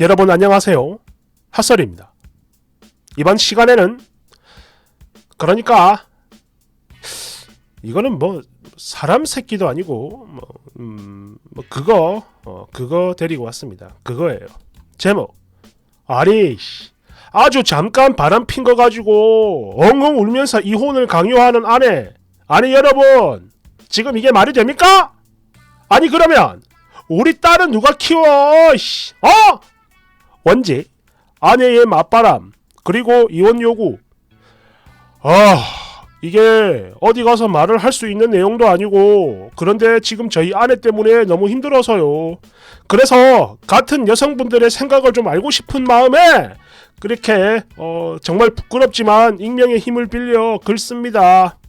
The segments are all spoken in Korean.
여러분 안녕하세요. 핫설입니다. 이번 시간에는 그러니까 이거는 뭐 사람 새끼도 아니고 그거 데리고 왔습니다. 그거예요. 제목 아니 아주 잠깐 바람 핀 거 가지고 엉엉 울면서 이혼을 강요하는 아내. 아니 여러분 지금 이게 말이 됩니까? 아니 그러면 우리 딸은 누가 키워? 원지 아내의 맞바람 그리고 이혼 요구. 이게 어디 가서 말을 할 수 있는 내용도 아니고 그런데 지금 저희 아내 때문에 너무 힘들어서요. 그래서 같은 여성분들의 생각을 좀 알고 싶은 마음에 그렇게 정말 부끄럽지만 익명의 힘을 빌려 글 씁니다.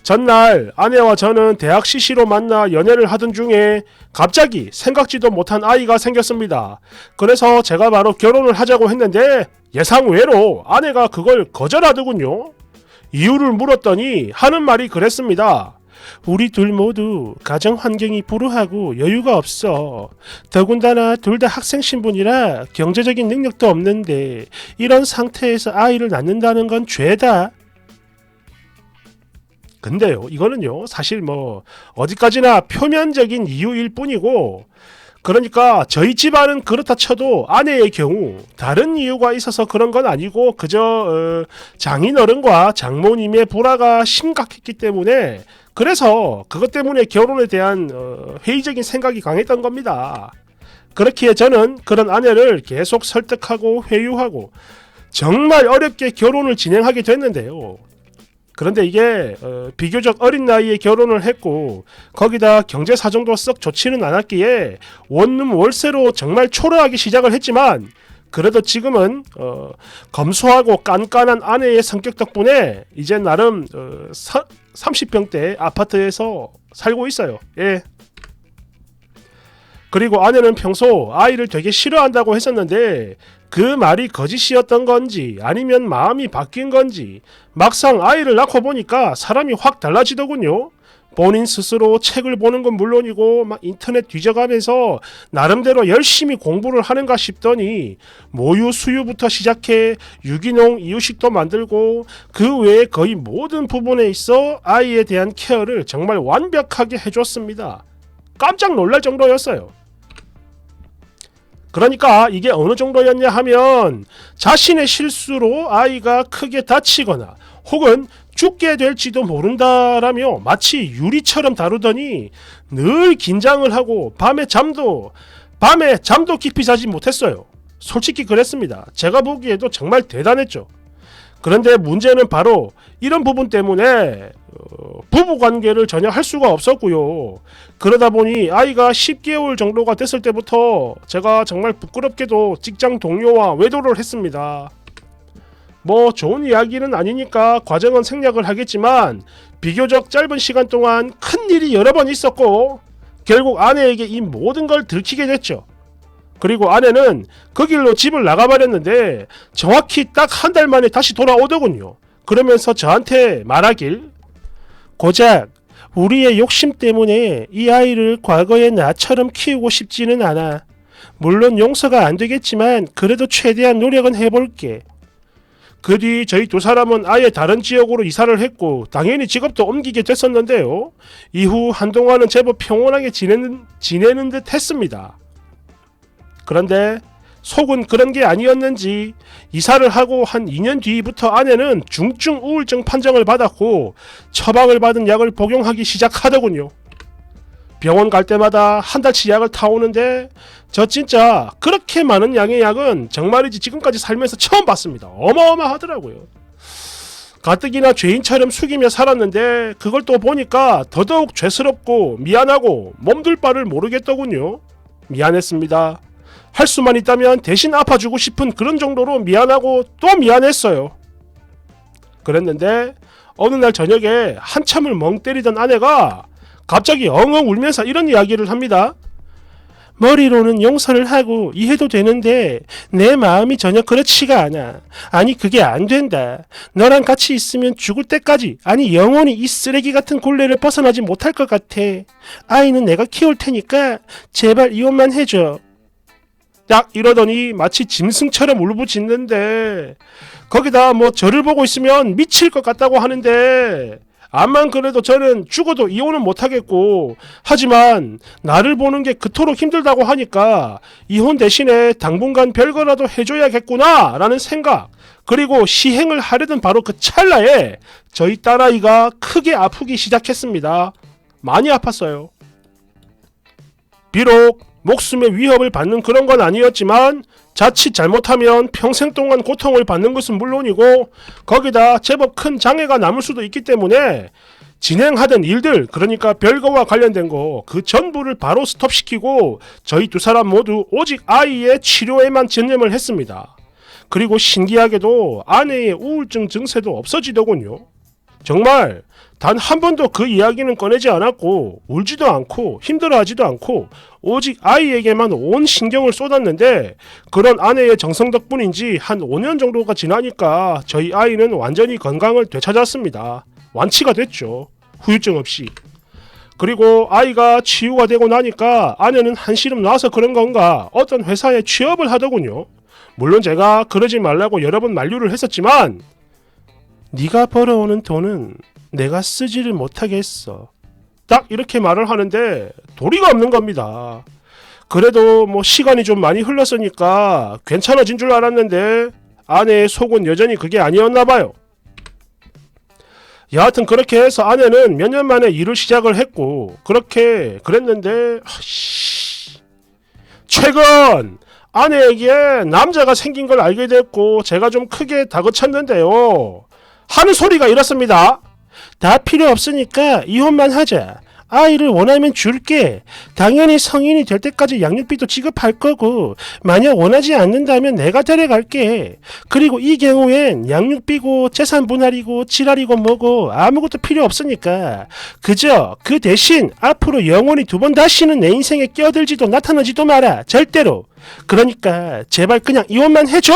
전날 아내와 저는 대학 CC로 만나 연애를 하던 중에 갑자기 생각지도 못한 아이가 생겼습니다. 그래서 제가 바로 결혼을 하자고 했는데 예상외로 아내가 그걸 거절하더군요. 이유를 물었더니 하는 말이 그랬습니다. 우리 둘 모두 가정 환경이 불우하고 여유가 없어. 더군다나 둘 다 학생 신분이라 경제적인 능력도 없는데 이런 상태에서 아이를 낳는다는 건 죄다. 근데요 이거는요 사실 뭐 어디까지나 표면적인 이유일 뿐이고 그러니까 저희 집안은 그렇다 쳐도 아내의 경우 다른 이유가 있어서 그런 건 아니고 그저 장인어른과 장모님의 불화가 심각했기 때문에 그래서 그것 때문에 결혼에 대한 회의적인 생각이 강했던 겁니다. 그렇기에 저는 그런 아내를 계속 설득하고 회유하고 정말 어렵게 결혼을 진행하게 됐는데요. 그런데 이게 비교적 어린 나이에 결혼을 했고 거기다 경제 사정도 썩 좋지는 않았기에 원룸 월세로 정말 초라하게 시작을 했지만 그래도 지금은 검소하고 깐깐한 아내의 성격 덕분에 이제 나름 30평대 아파트에서 살고 있어요. 예. 그리고 아내는 평소 아이를 되게 싫어한다고 했었는데 그 말이 거짓이었던 건지 아니면 마음이 바뀐 건지 막상 아이를 낳고 보니까 사람이 확 달라지더군요. 본인 스스로 책을 보는 건 물론이고 막 인터넷 뒤져가면서 나름대로 열심히 공부를 하는가 싶더니 모유 수유부터 시작해 유기농 이유식도 만들고 그 외에 거의 모든 부분에 있어 아이에 대한 케어를 정말 완벽하게 해줬습니다. 깜짝 놀랄 정도였어요. 그러니까 이게 어느 정도였냐 하면 자신의 실수로 아이가 크게 다치거나 혹은 죽게 될지도 모른다라며 마치 유리처럼 다루더니 늘 긴장을 하고 밤에 잠도 깊이 자지 못했어요. 솔직히 그랬습니다. 제가 보기에도 정말 대단했죠. 그런데 문제는 바로 이런 부분 때문에 부부관계를 전혀 할 수가 없었고요. 그러다 보니 아이가 10개월 정도가 됐을 때부터 제가 정말 부끄럽게도 직장 동료와 외도를 했습니다. 뭐 좋은 이야기는 아니니까 과정은 생략을 하겠지만 비교적 짧은 시간 동안 큰일이 여러 번 있었고 결국 아내에게 이 모든 걸 들키게 됐죠. 그리고 아내는 그 길로 집을 나가버렸는데 정확히 딱 한 달 만에 다시 돌아오더군요. 그러면서 저한테 말하길 고작 우리의 욕심 때문에 이 아이를 과거의 나처럼 키우고 싶지는 않아. 물론 용서가 안 되겠지만 그래도 최대한 노력은 해볼게. 그 뒤 저희 두 사람은 아예 다른 지역으로 이사를 했고 당연히 직업도 옮기게 됐었는데요. 이후 한동안은 제법 평온하게 지내는 듯 했습니다. 그런데 속은 그런 게 아니었는지 이사를 하고 한 2년 뒤부터 아내는 중증 우울증 판정을 받았고 처방을 받은 약을 복용하기 시작하더군요. 병원 갈 때마다 한 달치 약을 타오는데 저 진짜 그렇게 많은 양의 약은 정말이지 지금까지 살면서 처음 봤습니다. 어마어마하더라고요. 가뜩이나 죄인처럼 숙이며 살았는데 그걸 또 보니까 더더욱 죄스럽고 미안하고 몸둘 바를 모르겠더군요. 미안했습니다. 할 수만 있다면 대신 아파주고 싶은 그런 정도로 미안하고 또 미안했어요. 그랬는데 어느 날 저녁에 한참을 멍 때리던 아내가 갑자기 엉엉 울면서 이런 이야기를 합니다. 머리로는 용서를 하고 이해도 되는데 내 마음이 전혀 그렇지가 않아. 아니 그게 안 된다. 너랑 같이 있으면 죽을 때까지 아니 영원히 이 쓰레기 같은 굴레를 벗어나지 못할 것 같아. 아이는 내가 키울 테니까 제발 이혼만 해줘. 딱 이러더니 마치 짐승처럼 울부짖는데 거기다 뭐 저를 보고 있으면 미칠 것 같다고 하는데 암만 그래도 저는 죽어도 이혼은 못하겠고 하지만 나를 보는 게 그토록 힘들다고 하니까 이혼 대신에 당분간 별거라도 해줘야겠구나 라는 생각 그리고 시행을 하려던 바로 그 찰나에 저희 딸아이가 크게 아프기 시작했습니다. 많이 아팠어요. 비록 목숨의 위협을 받는 그런 건 아니었지만 자칫 잘못하면 평생 동안 고통을 받는 것은 물론이고 거기다 제법 큰 장애가 남을 수도 있기 때문에 진행하던 일들 그러니까 별거와 관련된 거 그 전부를 바로 스톱시키고 저희 두 사람 모두 오직 아이의 치료에만 전념을 했습니다. 그리고 신기하게도 아내의 우울증 증세도 없어지더군요. 정말 단 한 번도 그 이야기는 꺼내지 않았고 울지도 않고 힘들어하지도 않고 오직 아이에게만 온 신경을 쏟았는데 그런 아내의 정성 덕분인지 한 5년 정도가 지나니까 저희 아이는 완전히 건강을 되찾았습니다. 완치가 됐죠. 후유증 없이. 그리고 아이가 치유가 되고 나니까 아내는 한시름 놔서 그런 건가 어떤 회사에 취업을 하더군요. 물론 제가 그러지 말라고 여러 번 만류를 했었지만 네가 벌어오는 돈은 내가 쓰지를 못하겠어. 딱 이렇게 말을 하는데 도리가 없는 겁니다. 그래도 뭐 시간이 좀 많이 흘렀으니까 괜찮아진 줄 알았는데 아내의 속은 여전히 그게 아니었나 봐요. 여하튼 그렇게 해서 아내는 몇 년 만에 일을 시작을 했고 그렇게 그랬는데 최근 아내에게 남자가 생긴 걸 알게 됐고 제가 좀 크게 다그쳤는데요. 하는 소리가 이렇습니다. 다 필요 없으니까 이혼만 하자. 아이를 원하면 줄게. 당연히 성인이 될 때까지 양육비도 지급할 거고 만약 원하지 않는다면 내가 데려갈게. 그리고 이 경우엔 양육비고 재산 분할이고 지랄이고 뭐고 아무것도 필요 없으니까 그저 그 대신 앞으로 영원히 두 번 다시는 내 인생에 끼어들지도 나타나지도 마라. 절대로. 그러니까 제발 그냥 이혼만 해줘.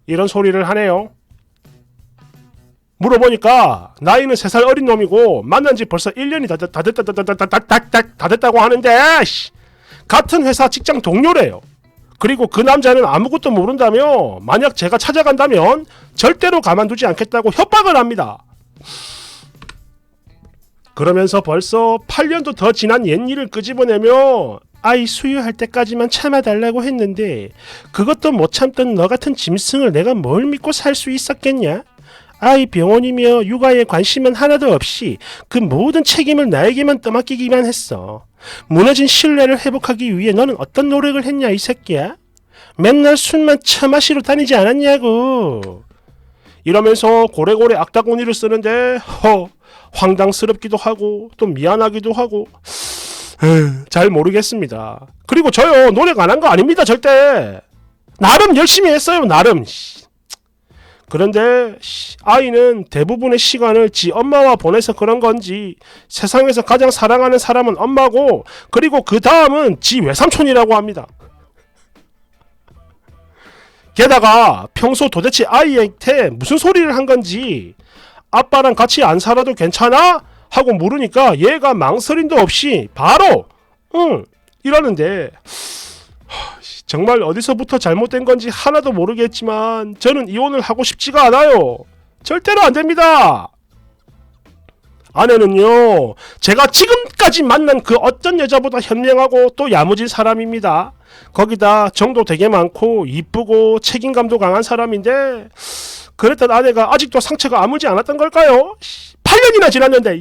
이런 소리를 하네요. 물어보니까 나이는 3살 어린 놈이고 만난 지 벌써 1년이 다 됐다고 하는데 같은 회사 직장 동료래요. 그리고 그 남자는 아무것도 모른다며 만약 제가 찾아간다면 절대로 가만두지 않겠다고 협박을 합니다. 그러면서 벌써 8년도 더 지난 옛일을 끄집어내며 아이 수유할 때까지만 참아달라고 했는데 그것도 못 참던 너 같은 짐승을 내가 뭘 믿고 살 수 있었겠냐? 아이 병원이며 육아에 관심은 하나도 없이 그 모든 책임을 나에게만 떠맡기기만 했어. 무너진 신뢰를 회복하기 위해 너는 어떤 노력을 했냐 이 새끼야? 맨날 술만 처마시러 다니지 않았냐고. 이러면서 고래고래 악다구니를 쓰는데 황당스럽기도 하고 또 미안하기도 하고 잘 모르겠습니다. 그리고 저요 노력 안 한 거 아닙니다. 절대. 나름 열심히 했어요. 나름. 그런데 아이는 대부분의 시간을 지 엄마와 보내서 그런 건지 세상에서 가장 사랑하는 사람은 엄마고 그리고 그 다음은 지 외삼촌이라고 합니다. 게다가 평소 도대체 아이한테 무슨 소리를 한 건지 아빠랑 같이 안 살아도 괜찮아? 하고 물으니까 얘가 망설임도 없이 바로 응 이러는데 정말 어디서부터 잘못된 건지 하나도 모르겠지만 저는 이혼을 하고 싶지가 않아요. 절대로 안 됩니다. 아내는요 제가 지금까지 만난 그 어떤 여자보다 현명하고 또 야무진 사람입니다. 거기다 정도 되게 많고 이쁘고 책임감도 강한 사람인데 그랬던 아내가 아직도 상처가 아물지 않았던 걸까요? 8년이나 지났는데.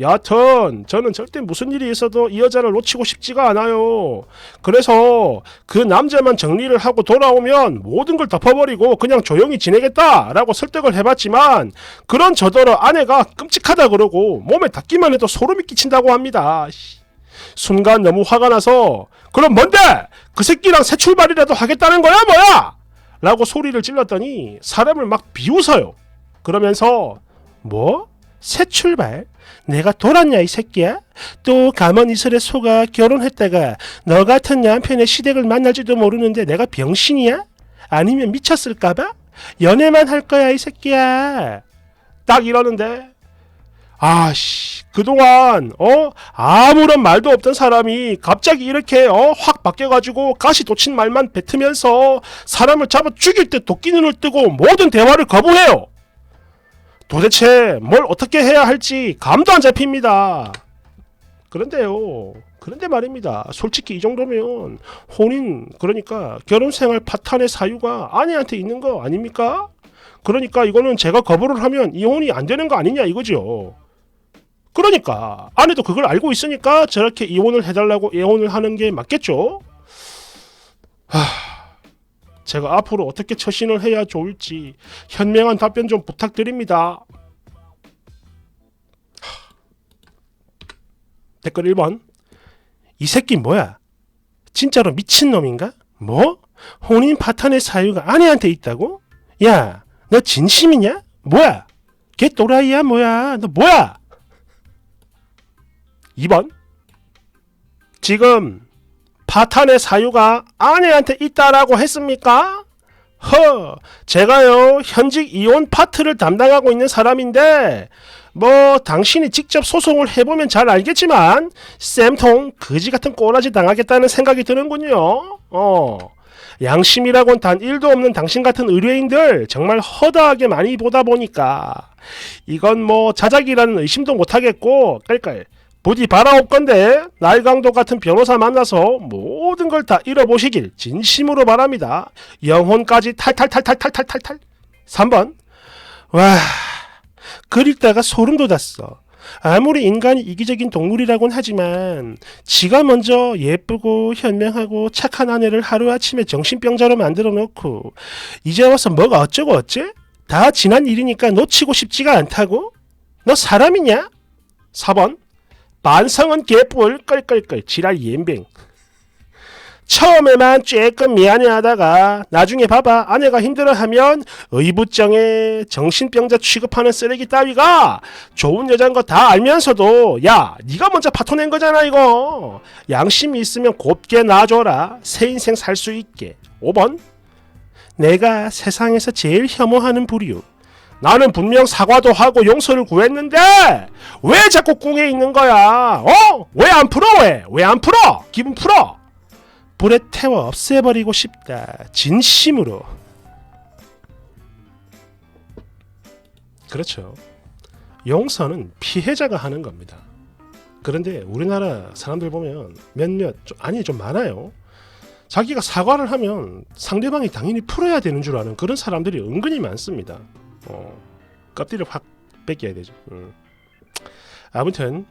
여하튼 저는 절대 무슨 일이 있어도 이 여자를 놓치고 싶지가 않아요. 그래서 그 남자만 정리를 하고 돌아오면 모든 걸 덮어버리고 그냥 조용히 지내겠다라고 설득을 해봤지만 그런 저더러 아내가 끔찍하다 그러고 몸에 닿기만 해도 소름이 끼친다고 합니다. 순간 너무 화가 나서 그럼 뭔데? 그 새끼랑 새 출발이라도 하겠다는 거야 뭐야? 라고 소리를 질렀더니 사람을 막 비웃어요. 그러면서 뭐? 새 출발? 내가 돌았냐 이 새끼야? 또 가만 이슬에 속아 결혼했다가 너 같은 남편의 시댁을 만날지도 모르는데 내가 병신이야? 아니면 미쳤을까봐? 연애만 할 거야 이 새끼야. 딱 이러는데 아씨, 그동안 아무런 말도 없던 사람이 갑자기 이렇게 확 바뀌어가지고 가시 돋친 말만 뱉으면서 사람을 잡아 죽일 때 도끼눈을 뜨고 모든 대화를 거부해요. 도대체 뭘 어떻게 해야 할지 감도 안 잡힙니다. 그런데 말입니다. 솔직히 이 정도면 혼인, 그러니까 결혼생활 파탄의 사유가 아내한테 있는 거 아닙니까? 그러니까 이거는 제가 거부를 하면 이혼이 안 되는 거 아니냐 이거죠. 그러니까 아내도 그걸 알고 있으니까 저렇게 이혼을 해달라고 애혼을 하는 게 맞겠죠? 제가 앞으로 어떻게 처신을 해야 좋을지 현명한 답변 좀 부탁드립니다. 댓글 1번. 이 새끼 뭐야? 진짜로 미친놈인가? 뭐? 혼인 파탄의 사유가 아내한테 있다고? 야, 너 진심이냐? 뭐야? 걔 또라이야 뭐야? 너 뭐야? 2번. 지금 파탄의 사유가 아내한테 있다라고 했습니까? 제가요 현직 이혼 파트를 담당하고 있는 사람인데 뭐 당신이 직접 소송을 해보면 잘 알겠지만 쌤통 그지같은 꼬라지 당하겠다는 생각이 드는군요. 양심이라곤 단 1도 없는 당신 같은 의뢰인들 정말 허다하게 많이 보다 보니까 이건 뭐 자작이라는 의심도 못하겠고 깔깔 부디 바라옵건대 날강도 같은 변호사 만나서 모든 걸 다 잃어보시길 진심으로 바랍니다. 영혼까지 탈탈탈탈탈탈탈. 3번. 와, 글 읽다가 소름 돋았어. 아무리 인간이 이기적인 동물이라곤 하지만 지가 먼저 예쁘고 현명하고 착한 아내를 하루아침에 정신병자로 만들어 놓고 이제 와서 뭐가 어쩌고 어째? 다 지난 일이니까 놓치고 싶지가 않다고? 너 사람이냐? 4번. 반성은 개뿔 끌끌끌 지랄 옌뱅. 처음에만 쬐끔 미안해하다가 나중에 봐봐 아내가 힘들어하면 의붓정에 정신병자 취급하는 쓰레기 따위가 좋은 여자인 거 다 알면서도 야 네가 먼저 파토낸 거잖아 이거. 양심이 있으면 곱게 놔줘라. 새 인생 살 수 있게. 5번. 내가 세상에서 제일 혐오하는 부류. 나는 분명 사과도 하고 용서를 구했는데 왜 자꾸 꿍에 있는 거야? 왜 안 풀어? 왜 안 풀어? 기분 풀어. 불에 태워 없애버리고 싶다. 진심으로. 그렇죠. 용서는 피해자가 하는 겁니다. 그런데 우리나라 사람들 보면 몇몇 좀 많아요. 자기가 사과를 하면 상대방이 당연히 풀어야 되는 줄 아는 그런 사람들이 은근히 많습니다. 껍질을 확 뺏겨야 되죠. 아무튼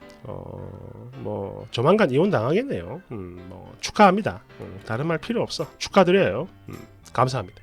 뭐 조만간 이혼 당하겠네요. 뭐 축하합니다. 다른 말 필요 없어. 축하드려요. 감사합니다.